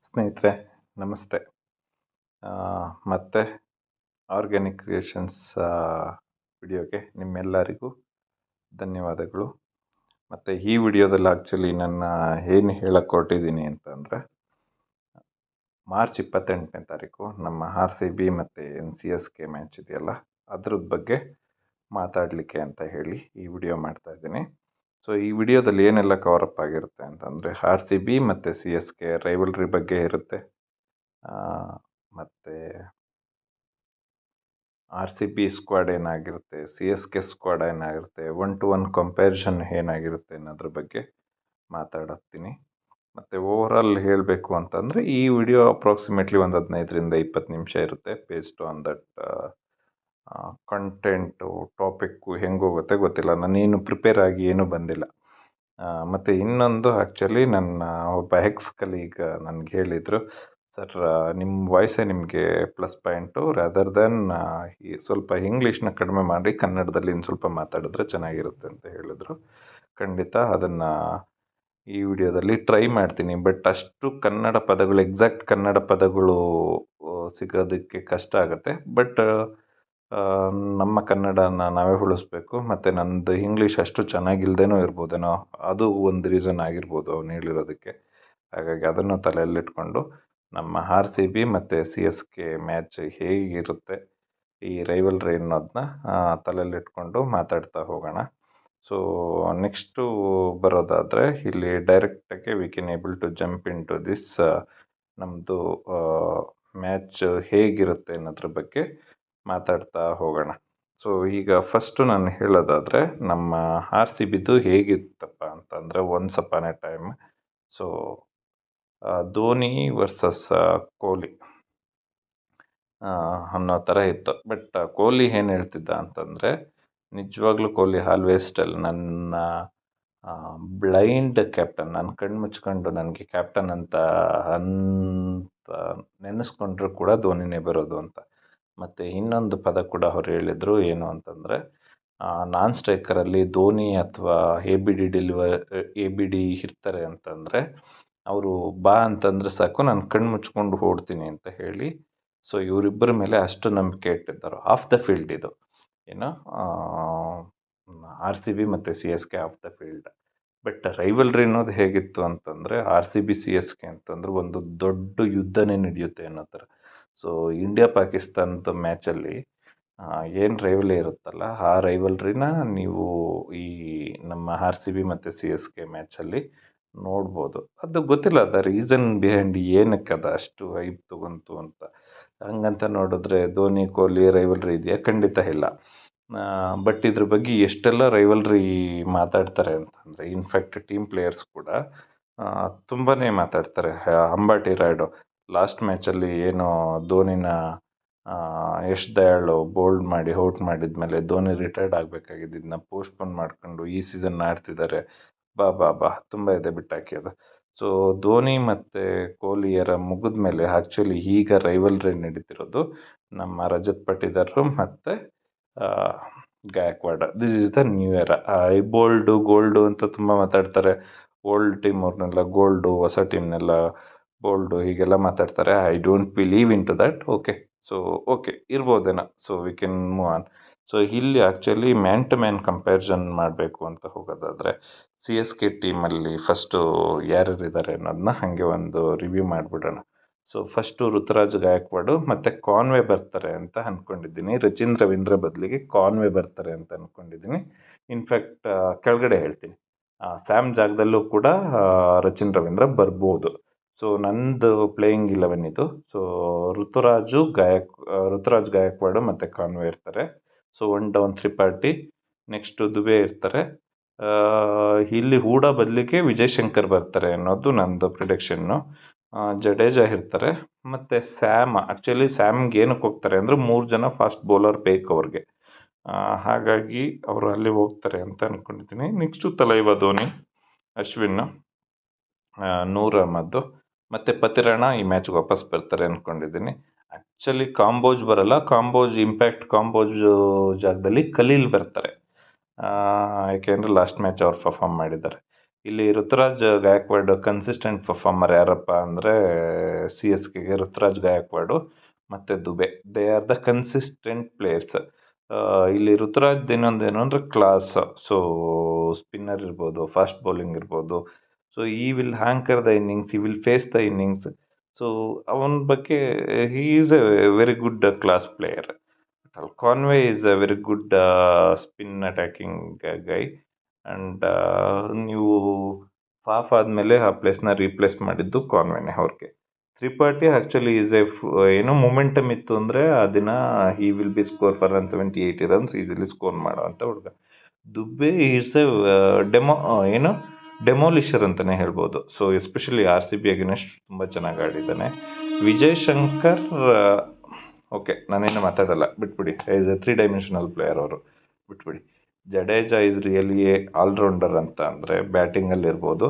ಸ್ನೇಹಿತರೆ ನಮಸ್ತೆ. ಮತ್ತೆ ಆರ್ಗ್ಯಾನಿಕ್ ಕ್ರಿಯೇಷನ್ಸ್ ವಿಡಿಯೋಗೆ ನಿಮ್ಮೆಲ್ಲರಿಗೂ ಧನ್ಯವಾದಗಳು. ಮತ್ತು ಈ ವಿಡಿಯೋದಲ್ಲಿ ಆ್ಯಕ್ಚುಲಿ ನನ್ನ ಏನು ಹೇಳಕ್ಕೆ ಹೊರಟಿದ್ದೀನಿ ಅಂತಂದರೆ, ಮಾರ್ಚ್ 28ನೇ ತಾರೀಕು ನಮ್ಮ RCB ಮತ್ತು NCSK ಮ್ಯಾಚ್ ಇದೆಯಲ್ಲ, ಅದ್ರದ್ದು ಬಗ್ಗೆ ಮಾತಾಡಲಿಕ್ಕೆ ಅಂತ ಹೇಳಿ ಈ ವಿಡಿಯೋ ಮಾಡ್ತಾಯಿದ್ದೀನಿ. ಸೊ ಈ ವಿಡಿಯೋದಲ್ಲಿ ಏನೆಲ್ಲ ಕವರಪ್ ಆಗಿರುತ್ತೆ ಅಂತಂದರೆ, RCB ಮತ್ತು CSK ರೈವಲ್ರಿ ಬಗ್ಗೆ ಇರುತ್ತೆ. ಮತ್ತು RCB ಸ್ಕ್ವಾಡ್ ಏನಾಗಿರುತ್ತೆ, CSK ಸ್ಕ್ವಾಡ್ ಏನಾಗಿರುತ್ತೆ, 1-to-1 ಕಂಪ್ಯಾರಿಸನ್ ಏನಾಗಿರುತ್ತೆ ಅನ್ನೋದ್ರ ಬಗ್ಗೆ ಮಾತಾಡತ್ತೀನಿ. ಮತ್ತು ಓವರಾಲ್ ಹೇಳಬೇಕು ಅಂತಂದರೆ ಈ ವಿಡಿಯೋ ಅಪ್ರಾಕ್ಸಿಮೇಟ್ಲಿ ಒಂದು 15ರಿಂದ 20 ನಿಮಿಷ ಇರುತ್ತೆ. Based on that content topic ಹೆಂಗೋಗುತ್ತೆ ಗೊತ್ತಿಲ್ಲ, ನಾನೇನು ಪ್ರಿಪೇರ್ ಆಗಿ ಏನೂ ಬಂದಿಲ್ಲ. ಮತ್ತು ಇನ್ನೊಂದು ಆ್ಯಕ್ಚುಲಿ ನನ್ನ ಒಬ್ಬ ಎಕ್ಸ್ ಕಲೀಗ್ ನನಗೆ ಹೇಳಿದರು, ಸರ್ ನಿಮ್ಮ ವಾಯ್ಸೇ ನಿಮಗೆ ಪ್ಲಸ್ ಪಾಯಿಂಟು, ರಾದರ್ ದೆನ್ ಸ್ವಲ್ಪ ಇಂಗ್ಲೀಷ್ನ ಕಡಿಮೆ ಮಾಡಿ ಕನ್ನಡದಲ್ಲಿ ಇನ್ನು ಸ್ವಲ್ಪ ಮಾತಾಡಿದ್ರೆ ಚೆನ್ನಾಗಿರುತ್ತೆ ಅಂತ ಹೇಳಿದ್ರು. ಖಂಡಿತ ಅದನ್ನು ಈ ವಿಡಿಯೋದಲ್ಲಿ ಟ್ರೈ ಮಾಡ್ತೀನಿ. ಬಟ್ ಅಷ್ಟು ಕನ್ನಡ ಪದಗಳು, ಎಕ್ಸಾಕ್ಟ್ ಕನ್ನಡ ಪದಗಳು ಸಿಗೋದಕ್ಕೆ ಕಷ್ಟ ಆಗುತ್ತೆ. ಬಟ್ ನಮ್ಮ ಕನ್ನಡನ ನಾವೇ ಉಳಿಸ್ಬೇಕು. ಮತ್ತು ನನ್ನದು ಇಂಗ್ಲೀಷ್ ಅಷ್ಟು ಚೆನ್ನಾಗಿಲ್ದೇನೂ ಇರ್ಬೋದೇನೋ, ಅದು ಒಂದು ರೀಸನ್ ಆಗಿರ್ಬೋದು ಅವ್ನು ಹೇಳಿರೋದಕ್ಕೆ. ಹಾಗಾಗಿ ಅದನ್ನು ತಲೆಯಲ್ಲಿಟ್ಕೊಂಡು ನಮ್ಮ RCB ಮತ್ತು CSK ಮ್ಯಾಚ್ ಹೇಗಿರುತ್ತೆ, ಈ ರೈವಲ್ರಿ ಅನ್ನೋದನ್ನ ತಲೆಯಲ್ಲಿಟ್ಕೊಂಡು ಮಾತಾಡ್ತಾ ಹೋಗೋಣ. ಸೊ ನೆಕ್ಸ್ಟು ಬರೋದಾದರೆ, ಇಲ್ಲಿ ಡೈರೆಕ್ಟಾಗಿ we can able to jump into this ನಮ್ಮದು ಮ್ಯಾಚ್ ಹೇಗಿರುತ್ತೆ ಅನ್ನೋದ್ರ ಬಗ್ಗೆ ಮಾತಾಡ್ತಾ ಹೋಗೋಣ. ಸೊ ಈಗ ಫಸ್ಟು ನಾನು ಹೇಳೋದಾದರೆ, ನಮ್ಮ RCBದು ಹೇಗಿತ್ತಪ್ಪ ಅಂತಂದರೆ, once upon A time so Dhoni versus Kohli ಅನ್ನೋ ಥರ ಇತ್ತು. ಬಟ್ ಕೊಹ್ಲಿ ಏನು ಹೇಳ್ತಿದ್ದ ಅಂತಂದರೆ, ನಿಜವಾಗ್ಲೂ ಕೊಹ್ಲಿ ಆಲ್ವೇಸ್ ಟೆಲ್, ನನ್ನ ಬ್ಲೈಂಡ್ ಕ್ಯಾಪ್ಟನ್, ನಾನು ಕಣ್ಣು ಮುಚ್ಕೊಂಡು ನನಗೆ ಕ್ಯಾಪ್ಟನ್ ಅಂತ ನೆನೆಸ್ಕೊಂಡ್ರೂ ಕೂಡ ಧೋನಿನೇ ಬರೋದು ಅಂತ. ಮತ್ತು ಇನ್ನೊಂದು ಪದ ಕೂಡ ಅವ್ರು ಹೇಳಿದರು, ಏನು ಅಂತಂದರೆ, ನಾನ್ ಸ್ಟ್ರೈಕರಲ್ಲಿ ಧೋನಿ ಅಥವಾ ABD ಇರ್ತಾರೆ ಅಂತಂದರೆ, ಅವರು ಬಾ ಅಂತಂದರೆ ಸಾಕು, ನಾನು ಕಣ್ಣು ಮುಚ್ಕೊಂಡು ಓಡ್ತೀನಿ ಅಂತ ಹೇಳಿ. ಸೊ ಇವರಿಬ್ಬರ ಮೇಲೆ ಅಷ್ಟು ನಂಬಿಕೆ ಇಟ್ಟಿದ್ದರು. ಆಫ್ ದ ಫೀಲ್ಡ್ ಇದು ಏನು RCB ಮತ್ತು CSK of the field. But rivalry ಅನ್ನೋದು ಹೇಗಿತ್ತು ಅಂತಂದರೆ, RCB CSK ಅಂತಂದ್ರೆ ಒಂದು ದೊಡ್ಡ ಯುದ್ಧನೇ ನಡೆಯುತ್ತೆ ಅನ್ನೋ ಥರ. ಸೊ ಇಂಡಿಯಾ ಪಾಕಿಸ್ತಾನದ ಮ್ಯಾಚಲ್ಲಿ ಏನು ರೈವಲ್ರಿ ಇರುತ್ತಲ್ಲ, ಆ ರೈವಲ್ರಿನ ನೀವು ಈ ನಮ್ಮ RCB ಮತ್ತು CSK ಮ್ಯಾಚಲ್ಲಿ ನೋಡ್ಬೋದು. ಅದು ಗೊತ್ತಿಲ್ಲ ಅದ ರೀಸನ್ ಬಿಹೈಂಡ್ ಏನಕ್ಕೆ ಅದು ಅಷ್ಟು ಹೈಪ್ ತೊಗೊಂತು ಅಂತ. ಹಂಗಂತ ನೋಡಿದ್ರೆ ಧೋನಿ ಕೊಹ್ಲಿ ರೈವಲ್ರಿ ಇದೆಯಾ? ಖಂಡಿತ ಇಲ್ಲ. ಬಟ್ ಇದ್ರ ಬಗ್ಗೆ ಎಷ್ಟೆಲ್ಲ ರೈವಲ್ರಿ ಮಾತಾಡ್ತಾರೆ ಅಂತಂದರೆ, ಇನ್ಫ್ಯಾಕ್ಟ್ ಟೀಮ್ ಪ್ಲೇಯರ್ಸ್ ಕೂಡ ತುಂಬಾ ಮಾತಾಡ್ತಾರೆ. ಅಂಬಾಟಿ ರಾಯ್ಡು ಲಾಸ್ಟ್ ಮ್ಯಾಚಲ್ಲಿ ಏನೋ ಧೋನಿನ ಯಶ್ ದಯಾಳು ಬೋಲ್ಡ್ ಮಾಡಿ ಔಟ್ ಮಾಡಿದ್ಮೇಲೆ ಧೋನಿ ರಿಟೈರ್ಡ್ ಆಗಬೇಕಾಗಿದ್ದು, ಇದನ್ನ ಪೋಸ್ಟ್ಪೋನ್ ಮಾಡ್ಕೊಂಡು ಈ ಸೀಸನ್ ಆಡ್ತಿದ್ದಾರೆ. ಬಾ ತುಂಬ ಇದೆ ಬಿಟ್ಟಾಕಿ ಅದು. ಸೊ ಧೋನಿ ಮತ್ತು ಕೊಹ್ಲಿಯರ ಮುಗಿದ ಮೇಲೆ ಆ್ಯಕ್ಚುಲಿ ಈಗ ರೈವಲ್ರಿ ನಡೀತಿರೋದು ನಮ್ಮ ರಜತ್ ಪಟಿದಾರರು ಮತ್ತು Gaikwad. This is the new era. ಈ ಗೋಲ್ಡು ಅಂತ ತುಂಬ ಮಾತಾಡ್ತಾರೆ. ಓಲ್ಡ್ ಟೀಮ್ ಅವ್ರನ್ನೆಲ್ಲ ಗೋಲ್ಡು, ಹೊಸ ಟೀಮ್ನೆಲ್ಲ ಬೋಲ್ಡು ಹೀಗೆಲ್ಲ ಮಾತಾಡ್ತಾರೆ. I don't believe in to that. Okay ಇರ್ಬೋದೇನೋ. So we can move on. So ಇಲ್ಲಿ actually man to man comparison ಮಾಡಬೇಕು ಅಂತ ಹೋಗೋದಾದರೆ, CSK ಟೀಮಲ್ಲಿ ಫಸ್ಟು ಯಾರ್ಯಾರಿದ್ದಾರೆ ಅನ್ನೋದನ್ನ ಹಾಗೆ ಒಂದು ರಿವ್ಯೂ ಮಾಡಿಬಿಡೋಣ. ಸೊ ಫಸ್ಟು ಋತುರಾಜ್ ಗಾಯಕ್ವಾಡು ಮತ್ತು ಕಾನ್ವೆ ಬರ್ತಾರೆ ಅಂತ ಅಂದ್ಕೊಂಡಿದ್ದೀನಿ. ರಚಿನ್ ರವೀಂದ್ರ ಬದಲಿಗೆ ಕಾನ್ವೆ ಬರ್ತಾರೆ ಅಂತ ಅಂದ್ಕೊಂಡಿದ್ದೀನಿ. ಇನ್ಫ್ಯಾಕ್ಟ್ ಕೆಳಗಡೆ ಹೇಳ್ತೀನಿ, ಸ್ಯಾಮ್ ಜಾಗದಲ್ಲೂ ಕೂಡ ರಚಿನ್ ರವೀಂದ್ರ ಬರ್ಬೋದು. ಸೊ ನಂದು ಪ್ಲೇಯಿಂಗ್ 11 ಇದು. ಸೊ ಋತುರಾಜ್ ಗಾಯಕ್ವಾಡು ಮತ್ತು ಕಾನ್ವೆ ಇರ್ತಾರೆ. So 1 down Tripathi, next Dube ಇರ್ತಾರೆ. ಇಲ್ಲಿ ಹೂಡಾ ಬದಲಿಗೆ ವಿಜಯ್ ಶಂಕರ್ ಬರ್ತಾರೆ ಅನ್ನೋದು ನಂದು ಪ್ರಿಡಿಕ್ಷನ್ನು. ಜಡೇಜಾ ಇರ್ತಾರೆ. ಮತ್ತು ಆ್ಯಕ್ಚುಲಿ ಸ್ಯಾಮ್ಗೆ ಏನಕ್ಕೆ ಹೋಗ್ತಾರೆ ಅಂದರೆ, 3 ಜನ ಫಾಸ್ಟ್ ಬೌಲರ್ ಬೇಕು ಅವ್ರಿಗೆ. ಹಾಗಾಗಿ ಅವರು ಅಲ್ಲಿ ಹೋಗ್ತಾರೆ ಅಂತ ಅಂದ್ಕೊಂಡಿದ್ದೀನಿ. ನೆಕ್ಸ್ಟು ತಲೈವ ಧೋನಿ, ಅಶ್ವಿನ್, ನೂರ್ ಅಹ್ಮದ್ ಮತ್ತು ಪತಿರಾಣ ಈ ಮ್ಯಾಚ್ಗೆ ವಾಪಸ್ ಬರ್ತಾರೆ ಅಂದ್ಕೊಂಡಿದ್ದೀನಿ. ಆ್ಯಕ್ಚುಲಿ ಕಾಂಬೋಜ್ ಬರಲ್ಲ. ಇಂಪ್ಯಾಕ್ಟ್ ಕಾಂಬೋಜ್ ಜಾಗದಲ್ಲಿ ಖಲೀಲ್ ಬರ್ತಾರೆ. ಯಾಕೆಂದರೆ ಲಾಸ್ಟ್ ಮ್ಯಾಚ್ ಅವ್ರು ಪರ್ಫಾರ್ಮ್ ಮಾಡಿದ್ದಾರೆ. ಇಲ್ಲಿ ಋತುರಾಜ್ ಗಾಯಕ್ವಾಡ್ ಕನ್ಸಿಸ್ಟೆಂಟ್ ಪರ್ಫಾರ್ಮರ್ ಯಾರಪ್ಪ ಅಂದರೆ ಸಿ ಎಸ್ ಕೆಗೆ ಋತುರಾಜ್ ಗಾಯಕ್ವಾಡು ಮತ್ತು Dube. They are the consistent players. ಇಲ್ಲಿ ಋತುರಾಜ್ ಇನ್ನೊಂದೇನು ಅಂದರೆ ಕ್ಲಾಸ್. ಸೊ ಸ್ಪಿನ್ನರ್ ಇರ್ಬೋದು, ಫಾಸ್ಟ್ ಬೌಲಿಂಗ್ ಇರ್ಬೋದು. So he will anchor the innings, he will face the innings. So ಅವನ ಬಗ್ಗೆ he is a very good class player. Conway is a very good spin attacking guy. And ನೀವು Faf ಆದಮೇಲೆ ಆ ಪ್ಲೇಸ್ನ replace ಮಾಡಿದ್ದು ಕಾನ್ವೆನೆ ಅವ್ರಿಗೆ. ತ್ರಿಪಾಠಿ ಆ್ಯಕ್ಚುಲಿ ಈಸ್ ಎ ಏನೋ ಮೊಮೆಂಟಮ್ ಇತ್ತು ಅಂದರೆ ಆ ದಿನ ಹಿ will B score for 170-80 runs easily score ಮಾಡೋ ಅಂಥ ಹುಡುಗ. ದುಬೆ ಈಸ್ ಎ ಡೆಮೋ ಏನು ಡೆಮೋಲಿಷರ್ ಅಂತಲೇ ಹೇಳ್ಬೋದು. So especially R C B against ತುಂಬ ಚೆನ್ನಾಗಿ ಆಡಿದ್ದಾನೆ. ವಿಜಯ್ ಶಂಕರ್ ಓಕೆ, ನಾನೇನು ಮಾತಾಡಲ್ಲ, ಬಿಟ್ಬಿಡಿ. ಈಸ್ ಎ 3 ಡೈಮೆನ್ಷನಲ್ ಪ್ಲೇಯರ್ ಅವರು, ಬಿಟ್ಬಿಡಿ. Jadeja is really a allrounder ಅಂತ ಅಂದರೆ ಬ್ಯಾಟಿಂಗಲ್ಲಿರ್ಬೋದು,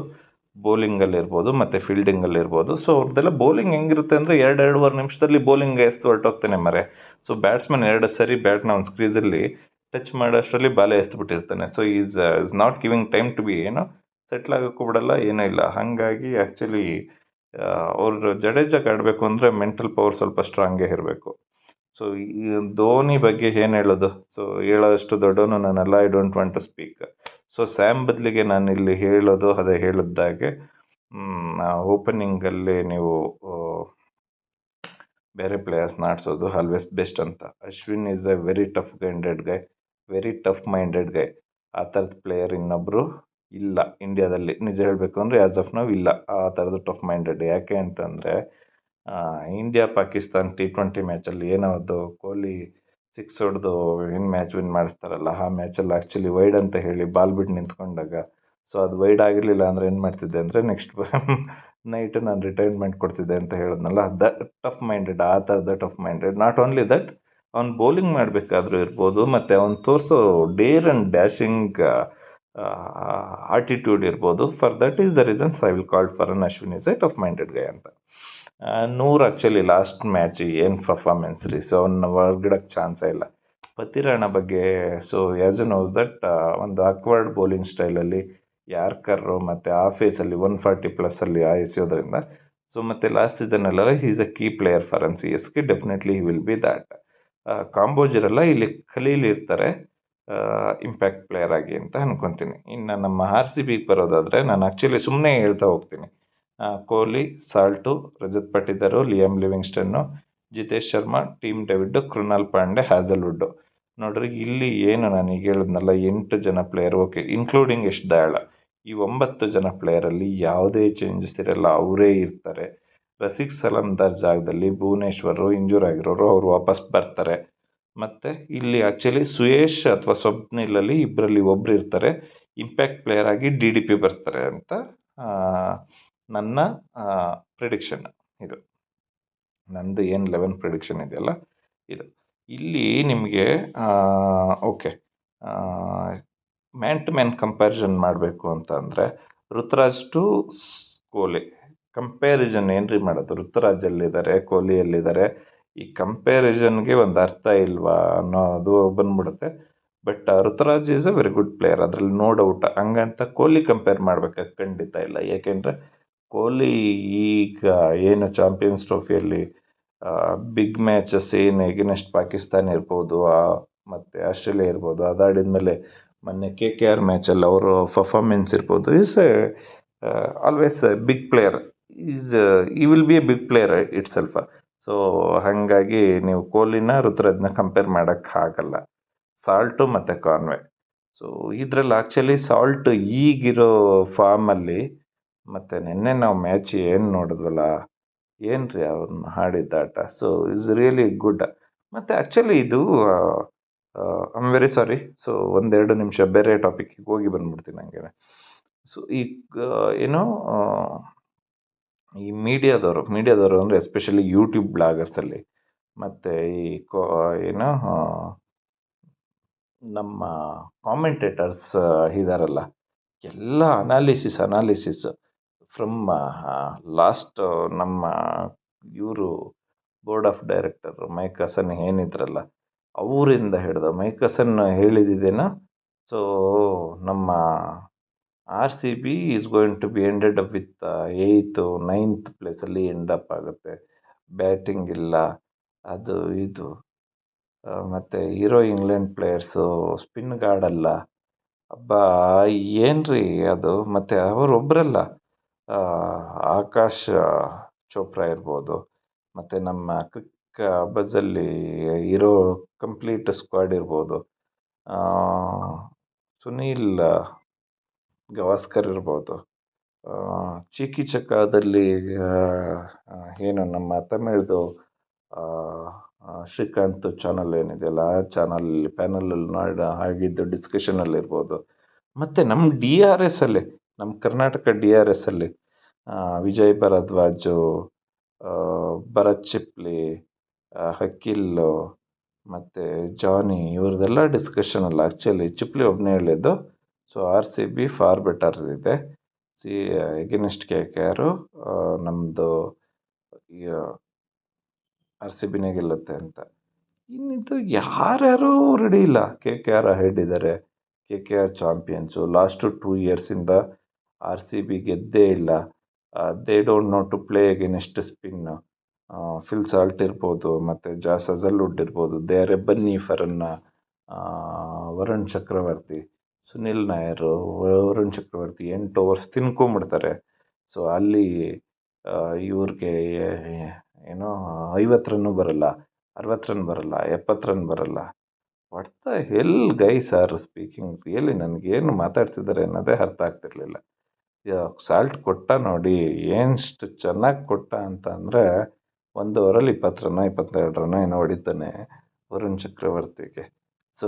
ಬೌಲಿಂಗಲ್ಲಿರ್ಬೋದು ಮತ್ತು ಫೀಲ್ಡಿಂಗಲ್ಲಿರ್ಬೋದು. ಸೊ ಅವ್ರದ್ದೆಲ್ಲ ಬೌಲಿಂಗ್ ಹೆಂಗಿರುತ್ತೆ ಅಂದರೆ 2-2.5 ನಿಮಿಷದಲ್ಲಿ ಬೌಲಿಂಗ್ ಎಸ್ದು ಹೊರಟೋಗ್ತಾನೆ ಮರೆ. ಸೊ ಬ್ಯಾಟ್ಸ್ಮನ್ 2 ಸರಿ ಬ್ಯಾಟ್ನ ಒಂದು ಸ್ಕ್ರೀಸಲ್ಲಿ ಟಚ್ ಮಾಡೋಷ್ಟರಲ್ಲಿ ಬಾಲೆ ಎಸ್ಬಿಟ್ಟಿರ್ತಾನೆ. So is not giving time to be settle ಆಗೋಕ್ಕೂ ಬಿಡಲ್ಲ, ಏನೂ ಇಲ್ಲ. ಹಾಗಾಗಿ ಆ್ಯಕ್ಚುಲಿ ಅವರು ಜಡೇಜಾಗೆ ಆಡಬೇಕು ಅಂದರೆ ಮೆಂಟಲ್ ಪವರ್ ಸ್ವಲ್ಪ ಸ್ಟ್ರಾಂಗೇ ಇರಬೇಕು. ಸೊ ಈ ಧೋನಿ ಬಗ್ಗೆ ಏನು ಹೇಳೋದು? ಸೊ ಹೇಳೋಷ್ಟು ದೊಡ್ಡವನು ನಾನಲ್ಲ, I don't want to speak. So Sam ಬದಲಿಗೆ ನಾನು ಇಲ್ಲಿ ಹೇಳೋದು ಅದೇ ಹೇಳಿದ್ದಾಗೆ, ಓಪನಿಂಗಲ್ಲಿ ನೀವು ಬೇರೆ ಪ್ಲೇಯರ್ಸ್ನ ಆಡಿಸೋದು ಆಲ್ವೇಸ್ ಬೆಸ್ಟ್ ಅಂತ. Ashwin is a very tough minded guy, very tough minded guy. ಆ ಥರದ ಪ್ಲೇಯರ್ ಇನ್ನೊಬ್ಬರು ಇಲ್ಲ ಇಂಡಿಯಾದಲ್ಲಿ. ನಿಜ ಹೇಳಬೇಕು ಅಂದರೆ ಆ್ಯಸ್ ಆಫ್ ನೌ ಇಲ್ಲ ಆ ಥರದ್ದು ಟಫ್ ಮೈಂಡೆಡ್. ಯಾಕೆ ಅಂತಂದರೆ ಇಂಡಿಯಾ ಪಾಕಿಸ್ತಾನ್ T20 ಮ್ಯಾಚಲ್ಲಿ ಏನದು ಕೊಹ್ಲಿ 6 ಹೊಡೆದು ಮ್ಯಾಚ್ ವಿನ್ ಮಾಡಿಸ್ತಾರಲ್ಲ, ಆ ಮ್ಯಾಚಲ್ಲಿ ಆ್ಯಕ್ಚುಲಿ ವೈಡ್ ಅಂತ ಹೇಳಿ ಬಾಲ್ ಬಿಟ್ಟು ನಿಂತ್ಕೊಂಡಾಗ, ಸೊ ಅದು ವೈಡ್ ಆಗಿರಲಿಲ್ಲ ಅಂದರೆ ಏನು ಮಾಡ್ತಿದ್ದೆ ಅಂದರೆ ನೆಕ್ಸ್ಟ್ ನೈಟ್ ನಾನು ರಿಟೈರ್ಮೆಂಟ್ ಕೊಡ್ತಿದ್ದೆ ಅಂತ ಹೇಳಿದ್ನಲ್ಲ, ಟಫ್ ಮೈಂಡೆಡ್. ಆ ಥರದ tough minded. Not only that, ಅವ್ನು ಬೌಲಿಂಗ್ ಮಾಡಬೇಕಾದ್ರೂ ಇರ್ಬೋದು, ಮತ್ತು ಅವ್ನು ತೋರಿಸೋ ಡೇರ್ ಆ್ಯಂಡ್ ಡ್ಯಾಶಿಂಗ್ ಆಟಿಟ್ಯೂಡ್ ಇರ್ಬೋದು. For that is the reasons I will called for an Ashwin is a tough minded guy ಅಂತ. ನೂರ್ ಆ್ಯಕ್ಚುಲಿ ಲಾಸ್ಟ್ ಮ್ಯಾಚ್ ಏನು ಪರ್ಫಾರ್ಮೆನ್ಸ್ ರೀ. ಸೊ ಅವನ್ನ ಹೊರಗಿಡಕ್ಕೆ ಚಾನ್ಸೇ ಇಲ್ಲ. ಪತಿರಾಣ ಬಗ್ಗೆ, so as you knows that ಒಂದು ಅಕ್ವರ್ಡ್ ಬೌಲಿಂಗ್ ಸ್ಟೈಲಲ್ಲಿ ಯಾರ್ಕರು ಮತ್ತು ಆ ಫೇಸಲ್ಲಿ 140+ ಎಸೆಯೋದ್ರಿಂದ, ಸೊ ಮತ್ತು last ಸೀಸನಲ್ಲೆಲ್ಲ he is a key player for an C S K. Definitely he will be that. Kamboj ಇರಲ್ಲ ಇಲ್ಲಿ, ಖಲೀಲ್ ಇರ್ತಾರೆ ಇಂಪ್ಯಾಕ್ಟ್ ಪ್ಲೇಯರ್ ಆಗಿ ಅಂತ ಅನ್ಕೊತೀನಿ. ಇನ್ನು ನಮ್ಮ ಆರ್ ಸಿ ಬಿಗೆ ಬರೋದಾದರೆ, ನಾನು ಆ್ಯಕ್ಚುಲಿ ಸುಮ್ಮನೆ ಹೇಳ್ತಾ ಹೋಗ್ತೀನಿ. Kohli, Salt, Rajat Patidar, Liam Livingstone, Jitesh Sharma, Tim David, Krunal Pandya, Hazlewood. ನೋಡ್ರಿ ಇಲ್ಲಿ ಏನು ನಾನು ಈಗ ಹೇಳಿದ್ನಲ್ಲ, 8 ಜನ player, okay including Yash Dayal. ಈ 9 ಜನ ಪ್ಲೇಯರಲ್ಲಿ ಯಾವುದೇ ಚೇಂಜಸ್ ಇರಲ್ಲ, ಅವರೇ ಇರ್ತಾರೆ. ರಸಿಕ್ ಸಲಾಮ್ದಾರ್ ಜಾಗದಲ್ಲಿ ಭುವನೇಶ್ವರ್ ಇಂಜೂರ್ ಆಗಿರೋರು, ಅವರು ವಾಪಸ್ ಬರ್ತಾರೆ. ಮತ್ತು ಇಲ್ಲಿ ಆ್ಯಕ್ಚುಲಿ ಸುಯೇಶ್ ಅಥವಾ ಸ್ವಪ್ನಿಲಲ್ಲಿ ಇಬ್ಬರಲ್ಲಿ ಒಬ್ಬರು ಇರ್ತಾರೆ, ಇಂಪ್ಯಾಕ್ಟ್ ಪ್ಲೇಯರ್ ಆಗಿ DDP ಬರ್ತಾರೆ ಅಂತ ನನ್ನ ಪ್ರಿಡಿಕ್ಷನ್. ಇದು ನಂದು ಏನು 11 ಪ್ರಿಡಿಕ್ಷನ್ ಇದೆಯಲ್ಲ ಇದು. ಇಲ್ಲಿ ನಿಮಗೆ okay, man to man comparison ಮಾಡಬೇಕು ಅಂತ ಅಂದರೆ ಋತುರಾಜ್ ಟು ಕೊಹ್ಲಿ ಕಂಪ್ಯಾರಿಸನ್ ಏನ್ರಿ ಮಾಡೋದು? ಋತುರಾಜ್ ಎಲ್ಲಿದ್ದಾರೆ, ಕೊಹ್ಲಿ ಎಲ್ಲಿದ್ದಾರೆ? ಈ ಕಂಪ್ಯಾರಿಸನ್ಗೆ ಒಂದು ಅರ್ಥ ಇಲ್ವಾ ಅನ್ನೋದು ಬಂದ್ಬಿಡುತ್ತೆ. But Ruturaj is a very good player, ಅದರಲ್ಲಿ ನೋ ಡೌಟ್. ಹಂಗಂತ ಕೊಹ್ಲಿ ಕಂಪೇರ್ ಮಾಡ್ಬೇಕಾದ್ರೆ ಖಂಡಿತ ಇಲ್ಲ. ಯಾಕೆಂದರೆ ಕೊಹ್ಲಿ ಈಗ ಏನು ಚಾಂಪಿಯನ್ಸ್ ಟ್ರೋಫಿಯಲ್ಲಿ ಬಿಗ್ ಮ್ಯಾಚಸ್ ಏನು ಎಗೇನೆಸ್ಟ್ ಪಾಕಿಸ್ತಾನ ಇರ್ಬೋದು, ಮತ್ತು ಆಸ್ಟ್ರೇಲಿಯಾ ಇರ್ಬೋದು, ಅದಾಡಿದ್ಮೇಲೆ ಮೊನ್ನೆ KKR ಮ್ಯಾಚಲ್ಲಿ ಅವರು ಪರ್ಫಾರ್ಮೆನ್ಸ್ ಇರ್ಬೋದು, is a always big player. ಈ will be a big player itself. So ಹಾಗಾಗಿ ನೀವು ಕೊಹ್ಲಿನ ಋತುರಾಜ್ನ ಕಂಪೇರ್ ಮಾಡೋಕ್ಕಾಗಲ್ಲ. ಸಾಲ್ಟು ಮತ್ತು ಕಾನ್ವೆ. ಸೊ ಇದರಲ್ಲಿ ಆ್ಯಕ್ಚುಲಿ ಸಾಲ್ಟ್ ಈಗಿರೋ ಫಾರ್ಮಲ್ಲಿ, ಮತ್ತು ನಿನ್ನೆ ನಾವು ಮ್ಯಾಚ್ ಏನು ನೋಡಿದ್ವಲ್ಲ, ಏನು ರೀ ಅವ್ರನ್ನ ಆಡಿದ್ದ ಆಟ. So is really good. ಮತ್ತು ಆ್ಯಕ್ಚುಲಿ ಇದು I am very sorry. So 1-2 ನಿಮಿಷ ಬೇರೆ ಟಾಪಿಕ್ಕಿಗೆ ಹೋಗಿ ಬಂದ್ಬಿಡ್ತೀನಿ ಹಂಗೆ. ಸೊ ಈಗ ಏನೋ ಈ ಮೀಡಿಯಾದವರು ಅಂದರೆ ಎಸ್ಪೆಷಲಿ ಯೂಟ್ಯೂಬ್ ಬ್ಲಾಗರ್ಸಲ್ಲಿ, ಮತ್ತು ಈ ಏನೋ ನಮ್ಮ ಕಾಮೆಂಟೇಟರ್ಸ್ ಇದಾರಲ್ಲ, ಎಲ್ಲ ಅನಾಲಿಸಿಸ್ ಫ್ರಮ್ ಲಾಸ್ಟ್ ನಮ್ಮ ಇವರು board of director Mike Hesson ಏನಿದ್ರಲ್ಲ, ಅವರಿಂದ ಹಿಡ್ದು ಮೈಕ್ ಹಸನ್ ಹೇಳಿದ್ದೇನೋ. ಸೊ ನಮ್ಮ R C B is going to be ended up with 8th 9th ಪ್ಲೇಸಲ್ಲಿ ಎಂಡ್ ಅಪ್ ಆಗುತ್ತೆ. ಬ್ಯಾಟಿಂಗ್ ಇಲ್ಲ, ಅದು ಇದು ಮತ್ತು ಇರೋ ಇಂಗ್ಲೆಂಡ್ ಪ್ಲೇಯರ್ಸು ಸ್ಪಿನ್‌ಗೆ ಆಡಲ್ಲ. ಅಬ್ಬಾ! ಏನ್ರಿ ಅದು? ಮತ್ತೆ ಅವರೊಬ್ಬರಲ್ಲ, ಆಕಾಶ್ ಚೋಪ್ರಾ ಇರ್ಬೋದು, ಮತ್ತು ನಮ್ಮ ಬಜ್ಜಲ್ಲಿ ಇರೋ ಕಂಪ್ಲೀಟ್ ಸ್ಕ್ವಾಡ್ ಇರ್ಬೋದು, ಸುನೀಲ್ ಗವಾಸ್ಕರ್ ಇರ್ಬೋದು, ಚೀಕಿ ಚಕಾದಲ್ಲಿ ಏನು ನಮ್ಮ ತಮಿಳ್ದು ಶ್ರೀಕಾಂತ್ ಚಾನಲ್ ಏನಿದೆಯಲ್ಲ, ಆ ಚಾನಲಲ್ಲಿ ಪ್ಯಾನಲಲ್ಲಿ ಆಗಿದ್ದು ಡಿಸ್ಕಷನಲ್ಲಿರ್ಬೋದು, ಮತ್ತು ನಮ್ಮ ಡಿ ಆರ್ ಎಸ್ ಅಲ್ಲಿ, ನಮ್ಮ ಕರ್ನಾಟಕ ಡಿ ಆರ್ ಎಸ್ ಅಲ್ಲಿ ವಿಜಯ್ ಭರದ್ವಾಜು, ಭರತ್ ಚಿಪ್ಲಿ, ಅಖಿಲ್ ಮತ್ತು ಜಾನಿ ಇವ್ರದ್ದೆಲ್ಲ ಡಿಸ್ಕಷನ್ ಅಲ್ಲ. ಆ್ಯಕ್ಚುಲಿ ಚಿಪ್ಲಿ ಒಬ್ಬನೇ ಹೇಳಿದ್ದು. So R C B far better ಇದೆ. ಎಗೇನೆಸ್ಟ್ ಕೆ ಕೆ ಆರು ನಮ್ಮದು ಆರ್ ಸಿ ಬಿನೇ ಗೆಲ್ಲುತ್ತೆ ಅಂತ. ಇನ್ನಿದು ಯಾರ್ಯಾರೂ ರೆಡಿ ಇಲ್ಲ. ಕೆ ಕೆ ಆರ್ ಅಹೆಡ್ ಇದ್ದಾರೆ. K K R champions. Last 2 ಇಯರ್ಸಿಂದ ಆರ್ ಸಿ ಬಿ ಗೆದ್ದೇ ಇಲ್ಲ. They don't know to play against spin. Phil Salt ಇರ್ಬೋದು, ಮತ್ತು ಜಾಸ್ ಹಜಲ್ವುಡ್ ಇರ್ಬೋದು, ದೇ ಆರ್ ಎ ಬನ್ನಿ ಫರನ್ನ, Varun Chakravarthy, Sunil Narine, Varun Chakravarthy 8 overs ತಿನ್ಕೊಂಬಿಡ್ತಾರೆ. So ಅಲ್ಲಿ ಇವ್ರಿಗೆ ಏನೋ 50 ರನ್ನು ಬರಲ್ಲ, 60 ರನ್ ಬರಲ್ಲ, 70 ರನ್ ಬರಲ್ಲ. What the hell guys are speaking? Really ನನಗೇನು ಮಾತಾಡ್ತಿದ್ದಾರೆ ಅನ್ನೋದೇ ಅರ್ಥ ಆಗ್ತಿರ್ಲಿಲ್ಲ. ಸಾಲ್ಟ್ ಕೊಟ್ಟ ನೋಡಿ, ಎಷ್ಟು ಚೆನ್ನಾಗಿ ಕೊಟ್ಟ ಅಂತ ಅಂದರೆ, 1 ಓವರಲ್ಲಿ 20 ರನ್ನೋ 22 ರನ್ನೋ ಏನೋ ಹೊಡಿತಾನೆ ವರುಣ್ ಚಕ್ರವರ್ತಿಗೆ. ಸೊ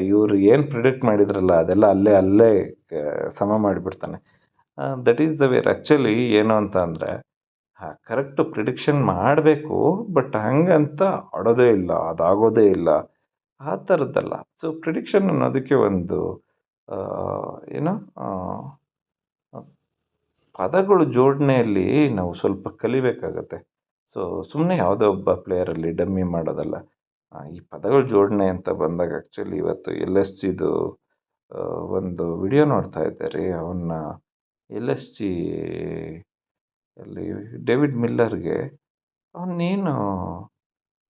ಇವರು ಏನು ಪ್ರಿಡಿಕ್ಟ್ ಮಾಡಿದ್ರಲ್ಲ, ಅದೆಲ್ಲ ಅಲ್ಲೇ ಸಮ ಮಾಡಿಬಿಡ್ತಾನೆ. That is the where. Actually ಏನು ಅಂತ ಅಂದರೆ, ಕರೆಕ್ಟು ಪ್ರಿಡಿಕ್ಷನ್ ಮಾಡಬೇಕು, ಬಟ್ ಹಂಗಂತ ಆಡೋದೇ ಇಲ್ಲ, ಅದಾಗೋದೇ ಇಲ್ಲ, ಆ ಥರದ್ದಲ್ಲ. ಸೊ ಪ್ರಿಡಿಕ್ಷನ್ ಅನ್ನೋದಕ್ಕೆ ಒಂದು ಏನೋ ಪದಗಳು ಜೋಡಣೆಯಲ್ಲಿ ನಾವು ಸ್ವಲ್ಪ ಕಲಿಬೇಕಾಗತ್ತೆ. ಸೊ ಸುಮ್ಮನೆ ಯಾವುದೋ ಒಬ್ಬ ಪ್ಲೇಯರಲ್ಲಿ ಡಮ್ಮಿ ಮಾಡೋದಲ್ಲ. ಈ ಪದಗಳ ಜೋಡಣೆ ಅಂತ ಬಂದಾಗ ಆ್ಯಕ್ಚುಲಿ ಇವತ್ತು ಎಲ್ ಎಸ್ ಜಿದು ಒಂದು ವಿಡಿಯೋ ನೋಡ್ತಾ ಇದ್ದೆ ರೀ. ಅವನ್ನ ಎಲ್ ಎಸ್ ಜಿ ಅಲ್ಲಿ ಡೇವಿಡ್ ಮಿಲ್ಲರ್ಗೆ ಅವನೇನು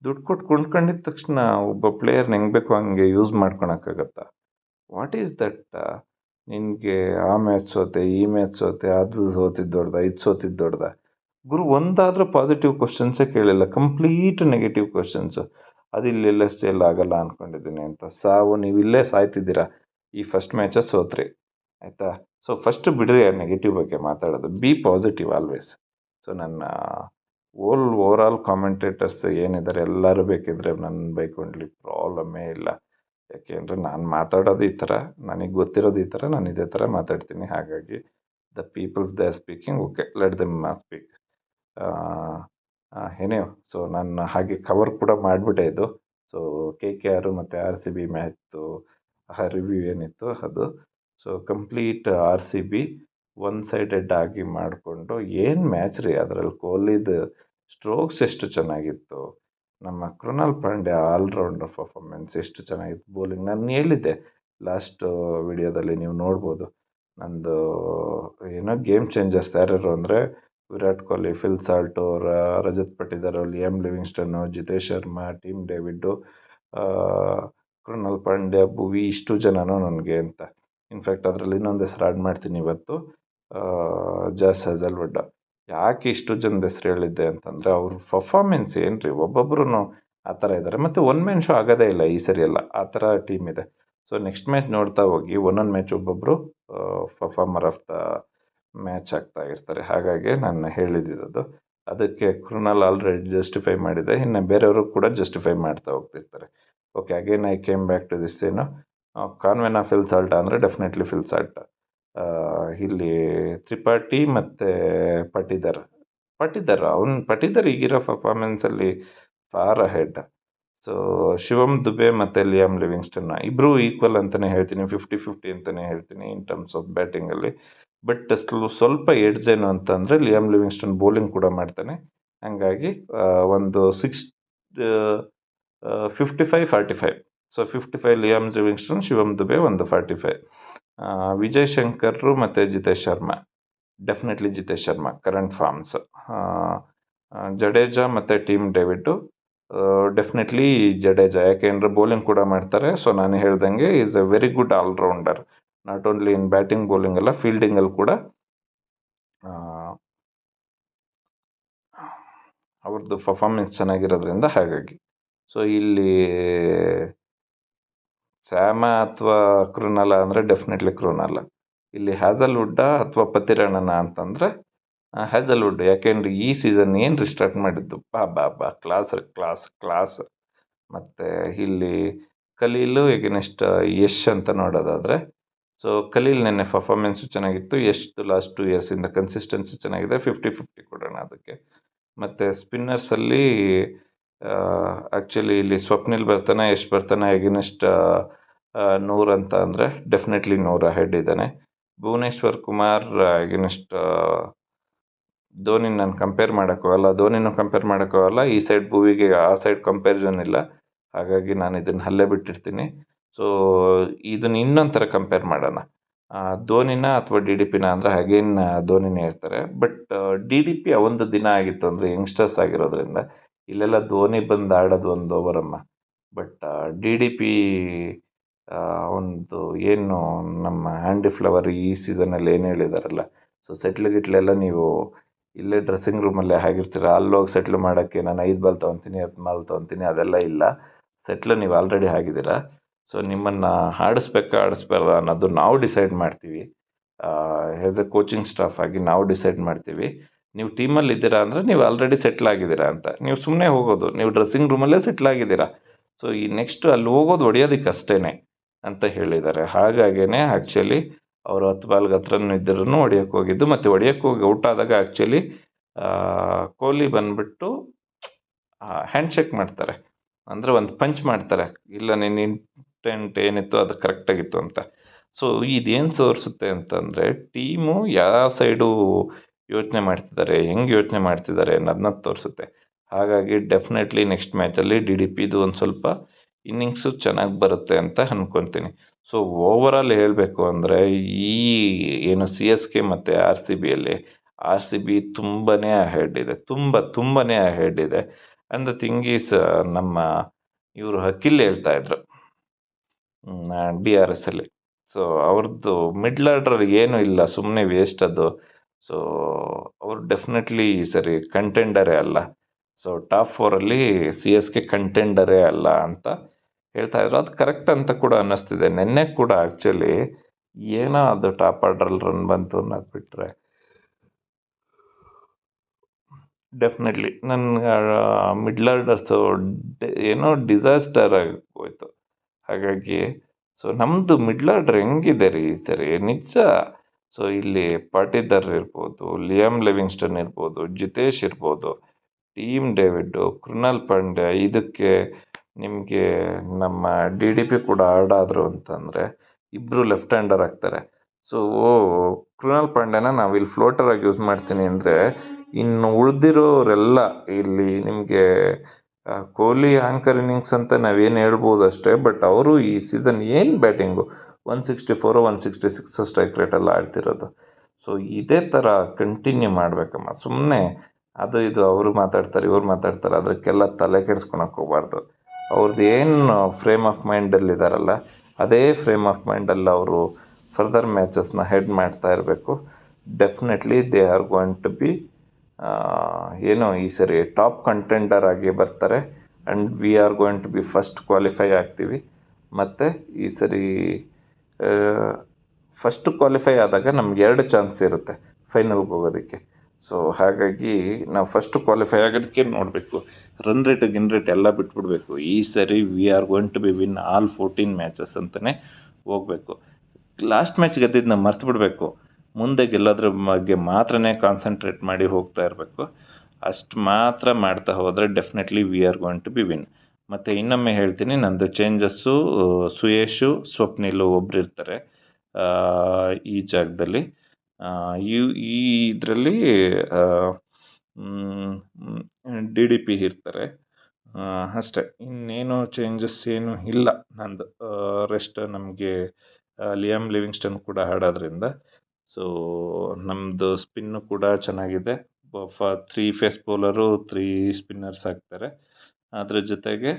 ದುಡ್ಡು ಕೊಟ್ಟು ಕೊಂಡ್ಕೊಂಡಿದ್ದ ತಕ್ಷಣ ಒಬ್ಬ ಪ್ಲೇಯರ್ನ ಹೆಂಗೆ ಬೇಕೋ ಹಂಗೆ ಯೂಸ್ ಮಾಡ್ಕೊಳಕ್ಕಾಗತ್ತಾ? What is that? ನಿನಗೆ ಆ ಮ್ಯಾಚ್ ಸೋತೆ, ಈ ಮ್ಯಾಚ್ ಸೋತೆ, ಅದು ಸೋತಿದ್ದು ದೊಡ್ಡದಾ, ಇದು ಸೋತಿದ್ದು ದೊಡ್ಡದಾ? ಗುರು ಒಂದಾದರೂ ಪಾಸಿಟಿವ್ ಕ್ವಶನ್ಸೇ ಕೇಳಿಲ್ಲ. Complete negative questions. ಅದು ಇಲ್ಲಿ ಎಲ್ ಎಸ್ ಜಿಯಲ್ಲಿ ಆಗಲ್ಲ ಅಂದ್ಕೊಂಡಿದ್ದೀನಿ ಅಂತ. ನೀವು ಇಲ್ಲೇ ಸಾಯ್ತಿದ್ದೀರಾ. ಈ ಫಸ್ಟ್ ಮ್ಯಾಚೇ ಸೋತ್ರಿ, ಆಯಿತಾ? ಸೊ ಫಸ್ಟ್ ಬಿಡ್ರಿ ಆ ನೆಗೆಟಿವ್ ಬಗ್ಗೆ ಮಾತಾಡೋದು. B positive always. ಸೊ ನನ್ನ ಓವರ್ ಆಲ್ ಕಾಮೆಂಟೇಟರ್ಸ್ ಏನಿದ್ದಾರೆ ಎಲ್ಲರೂ ಬೇಕಿದ್ದರೆ ನನ್ನ ಬೈಕೊಂಡ್ಲಿ, ಪ್ರಾಬ್ಲಮ್ಮೇ ಇಲ್ಲ. ಯಾಕೆಂದರೆ ನಾನು ಮಾತಾಡೋದು ಈ ಥರ, ನನಗೆ ಗೊತ್ತಿರೋದು ಈ ಥರ, ನಾನು ಇದೇ ಥರ ಮಾತಾಡ್ತೀನಿ. ಹಾಗಾಗಿ the peoples they are speaking, okay, let them speak. ಏನೇ, ಸೊ ನಾನು ಹಾಗೆ ಕವರ್ ಕೂಡ ಮಾಡಿಬಿಟ್ಟೆ ಇದು. ಸೊ ಕೆ ಕೆ ಆರು ಮತ್ತು ಆರ್ ಸಿ ಬಿ ಮ್ಯಾಚ್ದು ರಿವ್ಯೂ ಏನಿತ್ತು ಅದು. So complete R C B one sided ಆಗಿ ಮಾಡಿಕೊಂಡು, ಏನು ಮ್ಯಾಚ್ ರೀ! ಅದರಲ್ಲಿ ಕೊಹ್ಲಿದು ಸ್ಟ್ರೋಕ್ಸ್ ಎಷ್ಟು ಚೆನ್ನಾಗಿತ್ತು, ನಮ್ಮ ಕೃಣಾಲ್ ಪಾಂಡ್ಯ ಆಲ್ರೌಂಡರ್ ಪರ್ಫಾರ್ಮೆನ್ಸ್ ಎಷ್ಟು ಚೆನ್ನಾಗಿತ್ತು, ಬೌಲಿಂಗ್. ನಾನು ಹೇಳಿದ್ದೆ ಲಾಸ್ಟ್ ವಿಡಿಯೋದಲ್ಲಿ, ನೀವು ನೋಡ್ಬೋದು. ನಂದು ಏನೋ ಗೇಮ್ ಚೇಂಜರ್ಸ್ ಯಾರ್ಯಾರು ಅಂದರೆ, Virat Kohli, Phil Salt, Rajat Patidar, Liam Livingstone, Jitesh Sharma, Tim David, Krunal Pandya, Bhuvi, ಇಷ್ಟು ಜನನೂ ನನಗೆ ಅಂತ. ಇನ್ಫ್ಯಾಕ್ಟ್ ಅದರಲ್ಲಿ ಇನ್ನೊಂದು ಹೆಸರು ಆ್ಯಡ್ ಮಾಡ್ತೀನಿ ಇವತ್ತು, ಜಾಸ್ ಹಜಲ್ವುಡ್. ಯಾಕೆ ಇಷ್ಟು ಜನದ ಹೆಸರು ಹೇಳಿದ್ದೆ ಅಂತಂದರೆ, ಅವ್ರ ಪರ್ಫಾರ್ಮೆನ್ಸ್ ಏನು ರೀ! ಒಬ್ಬೊಬ್ರು ಆ ಥರ ಇದ್ದಾರೆ. ಮತ್ತು ಒನ್ ಮ್ಯಾನ್ ಶೋ ಆಗೋದೇ ಇಲ್ಲ ಈ ಸರಿ ಎಲ್ಲ, ಆ ಥರ ಟೀಮ್ ಇದೆ. ಸೊ ನೆಕ್ಸ್ಟ್ ಮ್ಯಾಚ್ ನೋಡ್ತಾ ಹೋಗಿ, ಒಂದೊಂದು ಮ್ಯಾಚ್ ಒಬ್ಬೊಬ್ಬರು ಪರ್ಫಾರ್ಮರ್ ಆಫ್ ದ ಮ್ಯಾಚ್ ಆಗ್ತಾ ಇರ್ತಾರೆ. ಹಾಗಾಗಿ ನಾನು ಹೇಳಿದ್ದಿರೋದು. ಅದಕ್ಕೆ ಕೃಣಾಲ್ ಆಲ್ರೆಡಿ ಜಸ್ಟಿಫೈ ಮಾಡಿದೆ, ಇನ್ನು ಬೇರೆಯವರು ಕೂಡ ಜಸ್ಟಿಫೈ ಮಾಡ್ತಾ ಹೋಗ್ತಿರ್ತಾರೆ. Okay, again I came back to this. ಏನು ಕಾನ್ವೆನಾ ಫಿಲ್ ಸಾಲ್ಟ ಅಂದರೆ ಡೆಫಿನೆಟ್ಲಿ ಫಿಲ್ ಸಾಲ್ಟ. ಇಲ್ಲಿ ತ್ರಿಪಾಠಿ ಮತ್ತು ಪಟಿದಾರ್ ಈಗಿರೋ ಪರ್ಫಾರ್ಮೆನ್ಸಲ್ಲಿ far ahead. So Shivam Dube ಮತ್ತು ಲಿಯಾಮ್ ಲಿವಿಂಗ್ಸ್ಟನ್ ಇಬ್ಬರೂ ಈಕ್ವಲ್ ಅಂತಲೇ ಹೇಳ್ತೀನಿ, 50-50 ಅಂತಲೇ ಹೇಳ್ತೀನಿ ಇನ್ ಟರ್ಮ್ಸ್ ಆಫ್ ಬ್ಯಾಟಿಂಗಲ್ಲಿ. ಬಟ್ ಸ್ವಲ್ಪ ಎಡ್ಜ್ ಏನು ಅಂತಂದರೆ, ಲಿಯಾಮ್ ಲಿವಿಂಗ್ಸ್ಟನ್ ಬೌಲಿಂಗ್ ಕೂಡ ಮಾಡ್ತಾನೆ. ಹಾಗಾಗಿ ಒಂದು 55-45. So 55 Liam Livingstone, Shivam Dube ಒಂದು 45. ವಿಜಯ್ ಶಂಕರ್ ಮತ್ತು Jitesh Sharma, definitely Jitesh Sharma current forms. Jadeja ಮತ್ತು ಟೀಮ್ ಡೇವಿಡ್ಡು, ಡೆಫಿನೆಟ್ಲಿ ಜಡೇಜಾ, ಯಾಕೆಂದರೆ ಬೌಲಿಂಗ್ ಕೂಡ ಮಾಡ್ತಾರೆ. ಸೊ ನಾನು ಹೇಳ್ದಂಗೆ is a very good allrounder, not only in batting bowling ಅಲ್ಲ, ಫೀಲ್ಡಿಂಗಲ್ಲಿ ಕೂಡ ಅವ್ರದ್ದು ಪರ್ಫಾರ್ಮೆನ್ಸ್ ಚೆನ್ನಾಗಿರೋದ್ರಿಂದ ಹಾಗಾಗಿ. ಸೊ ಇಲ್ಲಿ ಸ್ಯಾಮ ಅಥವಾ ಕೃಣಾಲ ಅಂದರೆ ಡೆಫಿನೆಟ್ಲಿ ಕೃಣಾಲ. ಇಲ್ಲಿ ಹ್ಯಾಸಲ್ವುಡ್ಡಾ ಅಥವಾ ಪತಿರಣನ ಅಂತಂದರೆ ಹ್ಯಾಸಲ್ವುಡ್, ಯಾಕೆಂದ್ರೆ ಈ ಸೀಸನ್ ಏನು ರಿಸ್ಟಾರ್ಟ್ ಮಾಡಿದ್ದು, ಬಾ ಕ್ಲಾಸ್ ಕ್ಲಾಸ್ ಕ್ಲಾಸ್. ಮತ್ತು ಇಲ್ಲಿ ಖಲೀಲು ಎಗೇನೆಸ್ಟ್ ಯಶ್ ಅಂತ ನೋಡೋದಾದರೆ, ಸೊ ಖಲೀಲ್ ನೆನ್ನೆ ಪರ್ಫಾರ್ಮೆನ್ಸು ಚೆನ್ನಾಗಿತ್ತು, ಯಶ್ದು ಲಾಸ್ಟ್ 2 ಇಯರ್ಸಿಂದ ಕನ್ಸಿಸ್ಟೆನ್ಸಿ ಚೆನ್ನಾಗಿದೆ, 50-50 ಕೊಡೋಣ ಅದಕ್ಕೆ. ಮತ್ತು ಸ್ಪಿನ್ನರ್ಸಲ್ಲಿ ಆ್ಯಕ್ಚುಲಿ ಇಲ್ಲಿ ಸ್ವಪ್ನಿಲ್ ಬರ್ತಾನೆ, ಯಶ್ ಬರ್ತಾನೆ, ಎಗೇನೆಸ್ಟ್ ನೂರ್ ಅಂತ ಅಂದರೆ ಡೆಫಿನೆಟ್ಲಿ ನೂರ್ ಅಹೆಡ್ ಇದ್ದಾನೆ. ಭುವನೇಶ್ವರ್ ಕುಮಾರ್ ಎಗೇನೆಸ್ಟ್ ಧೋನಿನ ನಾನು ಕಂಪೇರ್ ಮಾಡೋಕ್ಕಾಗಲ್ಲ, ಧೋನಿನೂ ಕಂಪೇರ್ ಮಾಡೋಕ್ಕಾಗಲ್ಲ, ಈ ಸೈಡ್ ಭುವಿಗೆ ಆ ಸೈಡ್ ಕಂಪ್ಯಾರಿಸನ್ ಇಲ್ಲ, ಹಾಗಾಗಿ ನಾನು ಇದನ್ನು ಅಲ್ಲೇ ಬಿಟ್ಟಿರ್ತೀನಿ. ಸೊ ಇದನ್ನು ಇನ್ನೊಂದು ಥರ ಕಂಪೇರ್ ಮಾಡೋಣ, ಧೋನಿನ ಅಥವಾ ಡಿ ಡಿ ಪಿನ ಅಂದರೆ ಅಗೇನ್ ಧೋನಿನೇ ಇರ್ತಾರೆ. ಬಟ್ ಡಿ ಡಿ ಪಿ ಒಂದು ದಿನ ಆಗಿತ್ತು ಅಂದರೆ ಯಂಗ್ಸ್ಟರ್ಸ್ ಆಗಿರೋದ್ರಿಂದ, ಇಲ್ಲೆಲ್ಲ ಧೋನಿ ಬಂದು ಆಡೋದು ಒಂದು ಓವರಮ್ಮ. ಬಟ್ ಡಿ ಡಿ ಪಿ ಒಂದು ಏನು ನಮ್ಮ ಆ್ಯಂಡಿ ಫ್ಲವರ್ ಈ ಸೀಸನಲ್ಲಿ ಏನು ಹೇಳಿದಾರಲ್ಲ, ಸೊ ಸೆಟ್ಲ್ ಗಿಟ್ಲೆಲ್ಲ ನೀವು ಇಲ್ಲೇ ಡ್ರೆಸ್ಸಿಂಗ್ ರೂಮಲ್ಲೇ ಆಗಿರ್ತೀರ, ಅಲ್ಲೋಗಿ ಸೆಟ್ಲ್ ಮಾಡೋಕ್ಕೆ ನಾನು 5 ಬಾಲ್ ತೊಗೊತೀನಿ 10 ಬಾಲ್ ತೊಗೊತೀನಿ ಅದೆಲ್ಲ ಇಲ್ಲ. ಸೆಟ್ಲ್ ನೀವು ಆಲ್ರೆಡಿ ಆಗಿದ್ದೀರಾ. ಸೊ ನಿಮ್ಮನ್ನು ಆಡಿಸ್ಬೇಕಾ ಆಡಿಸ್ಬಾರ್ದ ಅನ್ನೋದು ನಾವು ಡಿಸೈಡ್ ಮಾಡ್ತೀವಿ. ಆ್ಯಸ್ ಎ ಕೋಚಿಂಗ್ ಸ್ಟಾಫ್ ಆಗಿ ನಾವು ಡಿಸೈಡ್ ಮಾಡ್ತೀವಿ. ನೀವು ಟೀಮಲ್ಲಿ ಇದ್ದೀರಾ ಅಂದರೆ ನೀವು ಆಲ್ರೆಡಿ ಸೆಟ್ಲ್ ಆಗಿದ್ದೀರಾ ಅಂತ, ನೀವು ಸುಮ್ಮನೆ ಹೋಗೋದು, ನೀವು ಡ್ರೆಸ್ಸಿಂಗ್ ರೂಮಲ್ಲೇ ಸೆಟ್ಲ್ ಆಗಿದ್ದೀರಾ. ಸೊ ಈ ನೆಕ್ಸ್ಟ್ ಅಲ್ಲಿ ಹೋಗೋದು ಹೊಡೆಯೋದಕ್ಕೆ ಅಷ್ಟೇ ಅಂತ ಹೇಳಿದ್ದಾರೆ. ಹಾಗಾಗಿನೇ ಆ್ಯಕ್ಚುಲಿ ಅವರು 10 ಬಾಲ್ಗೆ ಹತ್ರನೂ ಇದ್ರೂ ಹೊಡಿಯೋಕ್ಕೆ ಹೋಗಿದ್ದು, ಮತ್ತು ಹೊಡಿಯೋಕ್ಕೆ ಹೋಗಿ ಔಟ್ ಆದಾಗ ಆ್ಯಕ್ಚುಲಿ ಕೊಹ್ಲಿ ಬಂದುಬಿಟ್ಟು ಹ್ಯಾಂಡ್ ಶೇಕ್ ಮಾಡ್ತಾರೆ, ಅಂದರೆ ಒಂದು ಪಂಚ್ ಮಾಡ್ತಾರೆ, ಇಲ್ಲ ನಿನ್ನ ಇಂಟೆಂಟ್ ಏನಿತ್ತು ಅದು ಕರೆಕ್ಟಾಗಿತ್ತು ಅಂತ. ಸೊ ಇದೇನು ತೋರಿಸುತ್ತೆ ಅಂತಂದರೆ ಟೀಮು ಯಾವ ಸೈಡು ಯೋಚನೆ ಮಾಡ್ತಿದ್ದಾರೆ, ಹೆಂಗೆ ಯೋಚನೆ ಮಾಡ್ತಿದ್ದಾರೆ ಅನ್ನೋದನ್ನ ತೋರಿಸುತ್ತೆ. ಹಾಗಾಗಿ ಡೆಫಿನೆಟ್ಲಿ ನೆಕ್ಸ್ಟ್ ಮ್ಯಾಚಲ್ಲಿ ಡಿ ಡಿ ಪಿದು ಒಂದು ಸ್ವಲ್ಪ ಇನ್ನಿಂಗ್ಸು ಚೆನ್ನಾಗಿ ಬರುತ್ತೆ ಅಂತ ಅಂದ್ಕೊತೀನಿ. ಸೊ ಓವರಾಲ್ ಹೇಳಬೇಕು ಅಂದರೆ ಈ ಏನು ಸಿ ಎಸ್ ಕೆ ಮತ್ತು ಆರ್ ಸಿ ಬಿಯಲ್ಲಿ, ಆರ್ ಸಿ ಬಿ ತುಂಬಾ ಅಹೆಡ್ ಇದೆ, ತುಂಬಾ ಅಹೆಡ್ ಇದೆ. ಆ್ಯಂಡ್ ದ ಥಿಂಗ್ ಈಸ್, ನಮ್ಮ ಇವರು ಅಖಿಲ್ ಹೇಳ್ತಾ ಇದ್ರು ಡಿ ಆರ್ ಎಸ್ ಅಲ್ಲಿ, ಸೊ ಅವ್ರದ್ದು ಮಿಡ್ಲ್ ಆರ್ಡರ್ ಏನೂ ಇಲ್ಲ, ಸುಮ್ಮನೆ ವೇಸ್ಟ್ ಅದು. ಸೊ ಅವರು ಡೆಫಿನೆಟ್ಲಿ ಈ ಸರಿ ಕಂಟೆಂಡರೇ ಅಲ್ಲ, ಸೊ ಟಾಪ್ 4ಅಲ್ಲಿ ಸಿ ಎಸ್ ಕೆ ಕಂಟೆಂಡರೇ ಅಲ್ಲ ಅಂತ ಹೇಳ್ತಾ ಇದ್ರು. ಅದು ಕರೆಕ್ಟ್ ಅಂತ ಕೂಡ ಅನ್ನಿಸ್ತಿದೆ. ನೆನ್ನೆ ಕೂಡ ಆ್ಯಕ್ಚುಲಿ ಏನೋ ಅದು ಟಾಪ್ ಆರ್ಡ್ರಲ್ಲಿ ರನ್ ಬಂತು ಅನ್ನೋದು ಬಿಟ್ಟರೆ ಡೆಫಿನೆಟ್ಲಿ ನನ್ನ ಮಿಡ್ಲ್ ಆರ್ಡರ್ಸು ಏನೋ ಡಿಸಾಸ್ಟರ್ ಆಗಿ ಹೋಯ್ತು. ಹಾಗಾಗಿ ಸೊ ನಮ್ಮದು ಮಿಡ್ಲ್ ಆರ್ಡರ್ ಹೆಂಗಿದೆ ರೀ ಈ ಸರಿ ನಿಜ. ಸೊ ಇಲ್ಲಿ ಪಾಟಿದಾರ್ ಇರ್ಬೋದು, ಲಿಯಾಮ್ ಲಿವಿಂಗ್ಸ್ಟನ್ ಇರ್ಬೋದು, ಜಿತೇಶ್ ಇರ್ಬೋದು, ಟೀಮ್ ಡೇವಿಡ್ಡು, ಕೃಣಾಲ್ ಪಾಂಡ್ಯ, ಇದಕ್ಕೆ ನಿಮಗೆ ನಮ್ಮ ಡಿ ಡಿ ಪಿ ಕೂಡ ಆಡಾದರು ಅಂತಂದರೆ ಇಬ್ಬರು ಲೆಫ್ಟ್ ಹ್ಯಾಂಡರ್ ಆಗ್ತಾರೆ. ಸೊ ಕೃಣಾಲ್ ಪಾಂಡ್ಯನ ನಾವಿಲ್ಲಿ ಫ್ಲೋಟರ್ ಆಗಿ ಯೂಸ್ ಮಾಡ್ತೀನಿ ಅಂದರೆ, ಇನ್ನು ಉಳಿದಿರೋರೆಲ್ಲ ಇಲ್ಲಿ ನಿಮಗೆ ಕೊಹ್ಲಿ ಆ್ಯಂಕರ್ ಇನ್ನಿಂಗ್ಸ್ ಅಂತ ನಾವೇನು ಹೇಳ್ಬೋದು ಅಷ್ಟೇ. ಬಟ್ ಅವರು ಈ ಸೀಸನ್ ಏನು ಬ್ಯಾಟಿಂಗು 164 166 ಸ್ಟ್ರೈಕ್ ರೇಟಲ್ಲಿ ಆಡ್ತಿರೋದು. ಸೊ ಇದೇ ಥರ ಕಂಟಿನ್ಯೂ ಮಾಡಬೇಕಮ್ಮ, ಸುಮ್ಮನೆ ಅದು ಇದು ಅವರು ಮಾತಾಡ್ತಾರೆ ಇವ್ರು ಮಾತಾಡ್ತಾರೆ ಅದಕ್ಕೆಲ್ಲ ತಲೆ ಕೆಡಿಸ್ಕೊಳಕ್ಕೆ ಹೋಗಬಾರ್ದು. ಅವ್ರದ್ದು ಏನು ಫ್ರೇಮ್ ಆಫ್ ಮೈಂಡಲ್ಲಿದ್ದಾರಲ್ಲ, ಅದೇ ಫ್ರೇಮ್ ಆಫ್ ಮೈಂಡಲ್ಲಿ ಅವರು ಫರ್ದರ್ ಮ್ಯಾಚಸ್ನ ಹೆಡ್ ಮಾಡ್ತಾ ಇರಬೇಕು. Definitely they are going to be ಏನೋ ಈ ಸರಿ ಟಾಪ್ ಕಂಟೆಂಡರ್ ಆಗಿ ಬರ್ತಾರೆ. And we are going to be first qualify ಆಗ್ತೀವಿ. ಮತ್ತು ಈ ಸರಿ ಫಸ್ಟ್ ಕ್ವಾಲಿಫೈ ಆದಾಗ ನಮ್ಗೆ 2 ಚಾನ್ಸ್ ಇರುತ್ತೆ ಫೈನಲ್ಗೆ ಹೋಗೋದಕ್ಕೆ. ಸೊ ಹಾಗಾಗಿ ನಾವು ಫಸ್ಟ್ ಕ್ವಾಲಿಫೈ ಆಗೋದಕ್ಕೆ ನೋಡಬೇಕು, ರನ್ ರೇಟ್ ಗಿನ್ ರೇಟ್ ಎಲ್ಲ ಬಿಟ್ಬಿಡಬೇಕು. ಈ ಸರಿ we are going to be win all 14 matches ಅಂತಲೇ ಹೋಗಬೇಕು. ಲಾಸ್ಟ್ ಮ್ಯಾಚ್ ಗೆದ್ದಿದ್ದನ್ನ ಮರ್ತು ಬಿಡಬೇಕು, ಮುಂದೆ ಗೆಲ್ಲೋದ್ರ ಬಗ್ಗೆ ಮಾತ್ರನೇ ಕಾನ್ಸಂಟ್ರೇಟ್ ಮಾಡಿ ಹೋಗ್ತಾ ಇರಬೇಕು. ಅಷ್ಟು ಮಾತ್ರ ಮಾಡ್ತಾ ಹೋದರೆ definitely we are going to be win. ಮತ್ತು ಇನ್ನೊಮ್ಮೆ ಹೇಳ್ತೀನಿ, ನಂದು ಚೇಂಜಸ್ಸು ಸುಯೇಶು ಸ್ವಪ್ನಿಲು ಒಬ್ರು ಇರ್ತಾರೆ ಈ ಜಾಗದಲ್ಲಿ. ಈ ಇದರಲ್ಲಿ ಡಿ ಡಿ ಪಿ ಇರ್ತಾರೆ ಅಷ್ಟೇ. ಇನ್ನೇನು ಚೇಂಜಸ್ ಏನೂ ಇಲ್ಲ ನಂದು. ರೆಸ್ಟ್ ನಮಗೆ ಲಿಯಾಮ್ ಲಿವಿಂಗ್ಸ್ಟನ್ ಕೂಡ ಆಡೋದ್ರಿಂದ ಸೊ ನಮ್ಮದು ಸ್ಪಿನ್ನು ಕೂಡ ಚೆನ್ನಾಗಿದೆ. 3 ಫೇಸ್ ಬೌಲರು 3 ಸ್ಪಿನ್ನರ್ಸ್ ಹಾಕ್ತಾರೆ. ಅದ್ರ ಜೊತೆಗೆ